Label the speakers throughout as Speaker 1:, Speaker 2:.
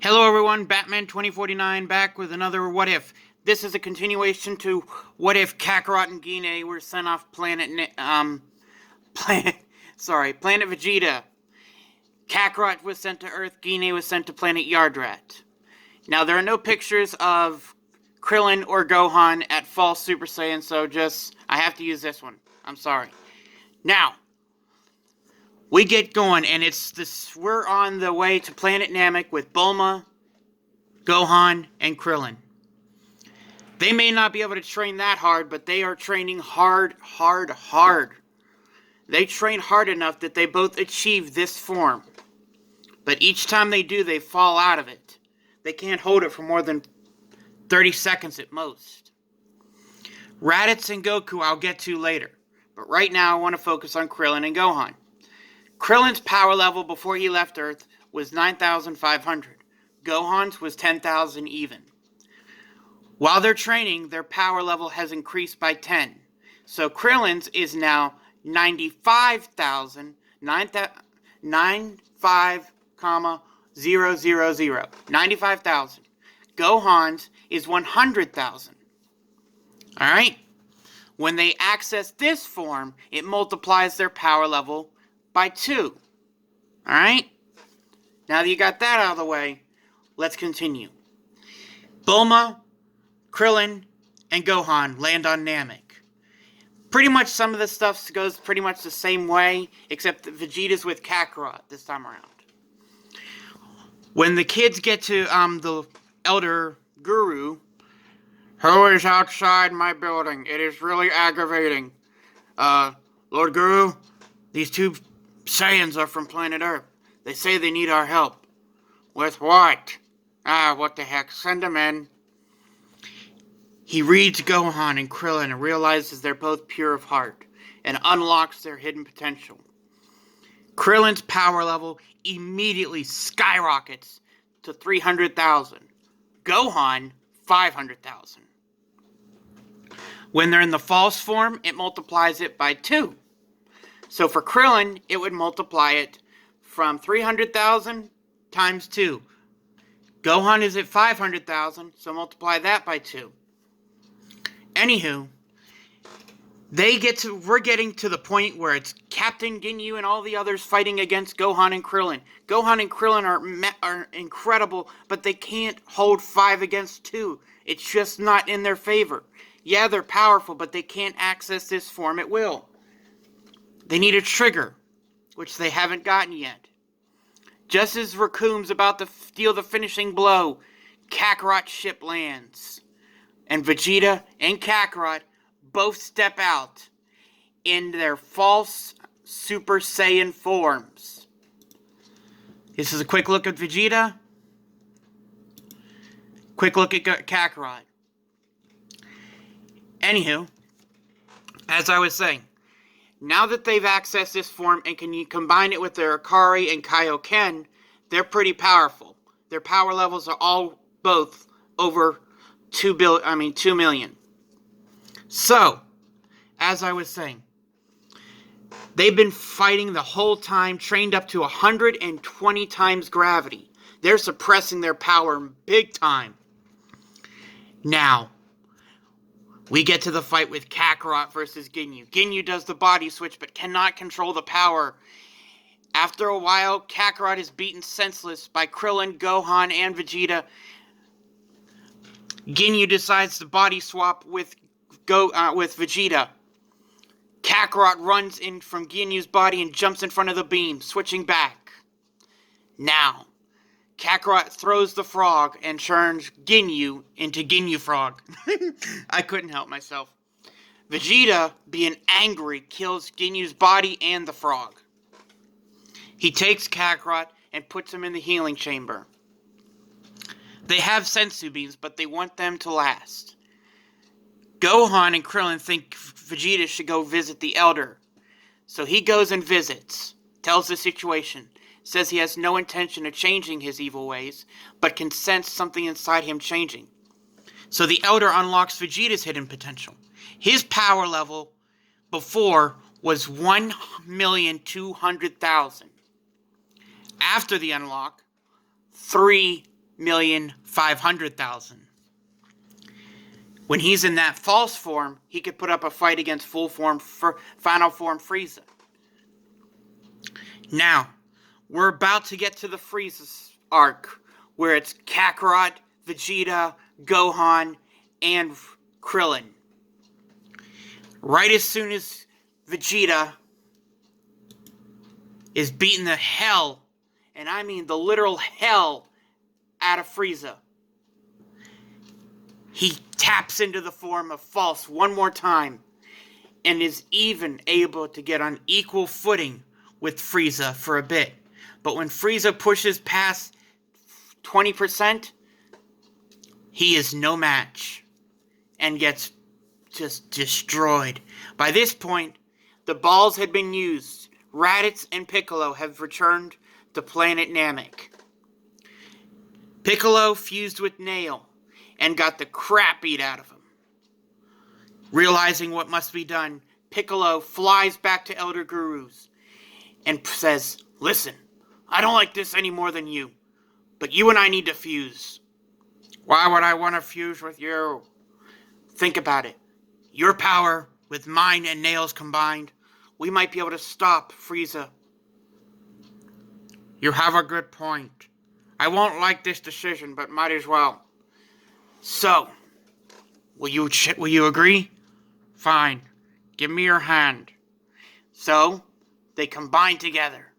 Speaker 1: Hello everyone, Batman 2049 back with another What If. This is a continuation to What If Kakarot and Gine were sent off Planet Vegeta. Kakarot was sent to Earth, Gine was sent to Planet Yardrat. Now there are no pictures of Krillin or Gohan at false Super Saiyan, so I have to use this one. I'm sorry. Now, we get going, and we're on the way to Planet Namek with Bulma, Gohan, and Krillin. They may not be able to train that hard, but they are training hard. They train hard enough that they both achieve this form. But each time they do, they fall out of it. They can't hold it for more than 30 seconds at most. Raditz and Goku I'll get to later. But right now I want to focus on Krillin and Gohan. Krillin's power level before he left Earth was 9,500. Gohan's was 10,000 even. While they're training, their power level has increased by 10. So Krillin's is now 95,000, 95,000. Gohan's is 100,000. Alright? When they access this form, it multiplies their power level by 2. Alright? Now that you got that out of the way, let's continue. Bulma, Krillin, and Gohan land on Namek. Pretty much some of the stuff goes pretty much the same way, except that Vegeta's with Kakarot this time around. When the kids get to the Elder Guru, who is outside my building? It is really aggravating. Lord Guru, these two Saiyans are from planet Earth. They say they need our help. With what? What the heck? Send them in. He reads Gohan and Krillin and realizes they're both pure of heart and unlocks their hidden potential. Krillin's power level immediately skyrockets to 300,000. Gohan, 500,000. When they're in the false form, it multiplies it by 2. So for Krillin, it would multiply it from 300,000 times 2. Gohan is at 500,000, so multiply that by 2. Anywho, we're getting to the point where it's Captain Ginyu and all the others fighting against Gohan and Krillin. Gohan and Krillin are incredible, but they can't hold 5 against 2. It's just not in their favor. Yeah, they're powerful, but they can't access this form at will. They need a trigger, which they haven't gotten yet. Just as Raccoon's about to deal the finishing blow, Kakarot's ship lands. And Vegeta and Kakarot both step out in their false Super Saiyan forms. This is a quick look at Vegeta. Quick look at Kakarot. Anywho, as I was saying, now that they've accessed this form and can you combine it with their Akari and Kaioken, they're pretty powerful. Their power levels are all both over 2 million. So, as I was saying, they've been fighting the whole time, trained up to 120 times gravity. They're suppressing their power big time. Now, we get to the fight with Kakarot versus Ginyu. Ginyu does the body switch but cannot control the power. After a while, Kakarot is beaten senseless by Krillin, Gohan, and Vegeta. Ginyu decides to body swap with Vegeta. Kakarot runs in from Ginyu's body and jumps in front of the beam, switching back. Now, Kakarot throws the frog and turns Ginyu into Ginyu Frog. I couldn't help myself. Vegeta, being angry, kills Ginyu's body and the frog. He takes Kakarot and puts him in the healing chamber. They have sensu beans, but they want them to last. Gohan and Krillin think Vegeta should go visit the Elder. So he goes and visits, tells the situation, says he has no intention of changing his evil ways, but can sense something inside him changing. So the Elder unlocks Vegeta's hidden potential. His power level before was 1,200,000. After the unlock, 3 1,500,000. When he's in that false form, he could put up a fight against full form, final form Frieza. Now, we're about to get to the Frieza arc, where it's Kakarot, Vegeta, Gohan, and Krillin. Right as soon as Vegeta is beating the hell, and I mean the literal hell, out of Frieza, he taps into the form of false one more time, and is even able to get on equal footing with Frieza for a bit. But when Frieza pushes past 20%, he is no match and gets just destroyed. By this point, the balls had been used. Raditz and Piccolo have returned to Planet Namek. Piccolo fused with Nail and got the crap beat out of him. Realizing what must be done, Piccolo flies back to Elder Gurus and says, "Listen, I don't like this any more than you, but you and I need to fuse." "Why would I want to fuse with you?" "Think about it. Your power with mine and Nail's combined, we might be able to stop Frieza." "You have a good point. I won't like this decision, but might as well. So, will you agree?" "Fine. Give me your hand." So, they combine together.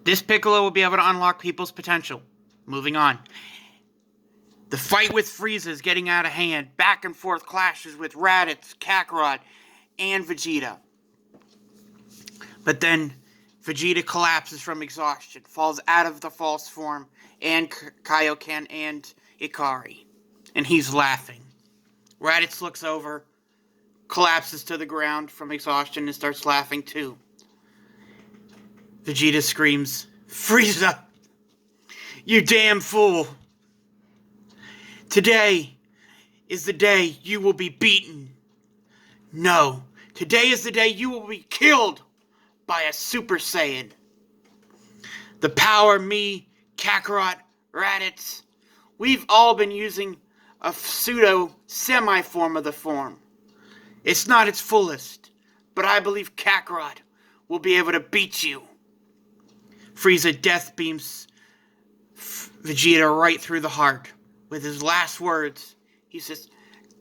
Speaker 1: This Piccolo will be able to unlock people's potential. Moving on. The fight with Frieza is getting out of hand. Back and forth clashes with Raditz, Kakarot, and Vegeta. But then Vegeta collapses from exhaustion, falls out of the false form, and Kaioken and Ikari. And he's laughing. Raditz looks over, collapses to the ground from exhaustion, and starts laughing too. Vegeta screams, "Frieza, you damn fool! Today is the day you will be beaten. No, today is the day you will be killed by a Super Saiyan. The power me, Kakarot, Raditz, we've all been using a pseudo-semi-form of the form. It's not its fullest, but I believe Kakarot will be able to beat you." Frieza death beams Vegeta right through the heart. With his last words, he says,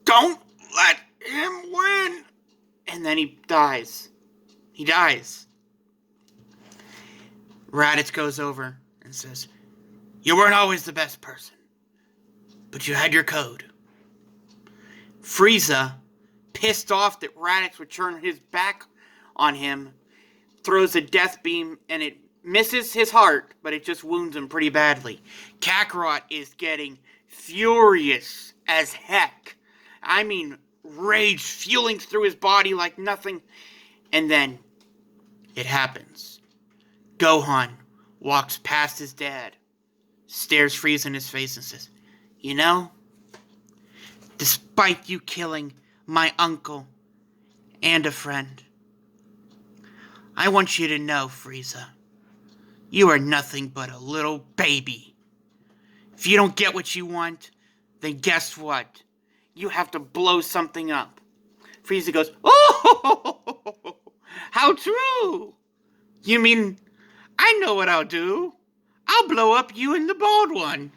Speaker 1: "Don't let him win!" And then he dies. He dies. Raditz goes over and says, "You weren't always the best person, but you had your code." Frieza, pissed off that Raditz would turn his back on him, throws a death beam, and it misses his heart, but it just wounds him pretty badly. Kakarot is getting furious as heck. I mean, rage fueling through his body like nothing. And then it happens. Gohan walks past his dad, stares Frieza in his face and says, "You know, despite you killing my uncle and a friend, I want you to know, Frieza, you are nothing but a little baby. If you don't get what you want, then guess what? You have to blow something up." Frieza goes, "Oh, how true! You mean, I know what I'll do. I'll blow up you and the bald one."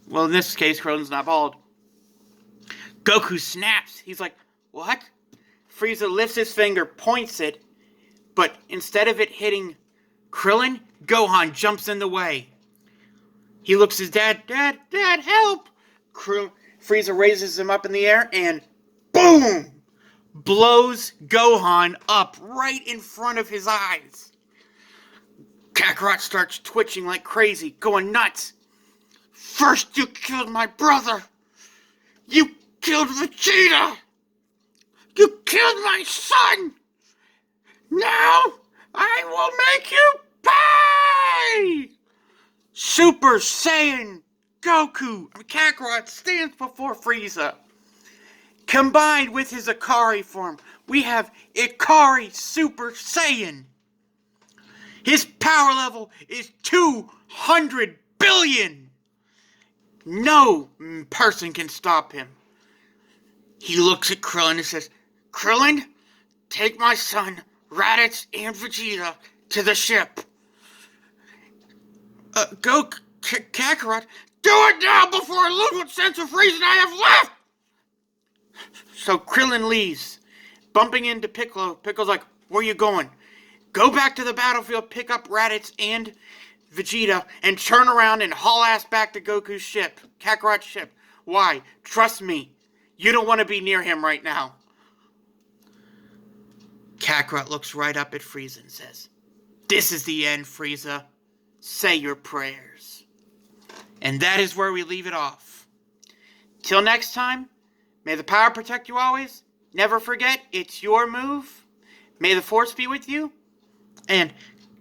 Speaker 1: Well, in this case, Krillin's not bald. Goku snaps. He's like, "What?" Frieza lifts his finger, points it, but instead of it hitting Krillin, Gohan jumps in the way. He looks at his dad. Dad, help!" Frieza raises him up in the air and boom! Blows Gohan up right in front of his eyes. Kakarot starts twitching like crazy, going nuts. "First you killed my brother. You killed Vegeta. You killed my son. Now I will make you pay!" Super Saiyan Goku Kakarot stands before Frieza. Combined with his Ikari form, we have Ikari Super Saiyan. His power level is 200 billion. billion! No person can stop him. He looks at Krillin and says, Krillin, take my son, Raditz, and Vegeta to the ship. Go, Kakarot. Do it now before I lose what sense of reason I have left! So Krillin leaves, bumping into Piccolo. Piccolo's like, where you going? Go back to the battlefield, pick up Raditz and Vegeta, and turn around and haul ass back to Goku's ship, Kakarot's ship. Why? Trust me, you don't want to be near him right now. Kakarot looks right up at Frieza and says, this is the end, Frieza. Say your prayers. And that is where we leave it off. Till next time, may the power protect you always. Never forget, it's your move. May the force be with you. And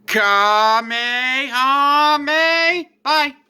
Speaker 1: Kamehameha. Bye.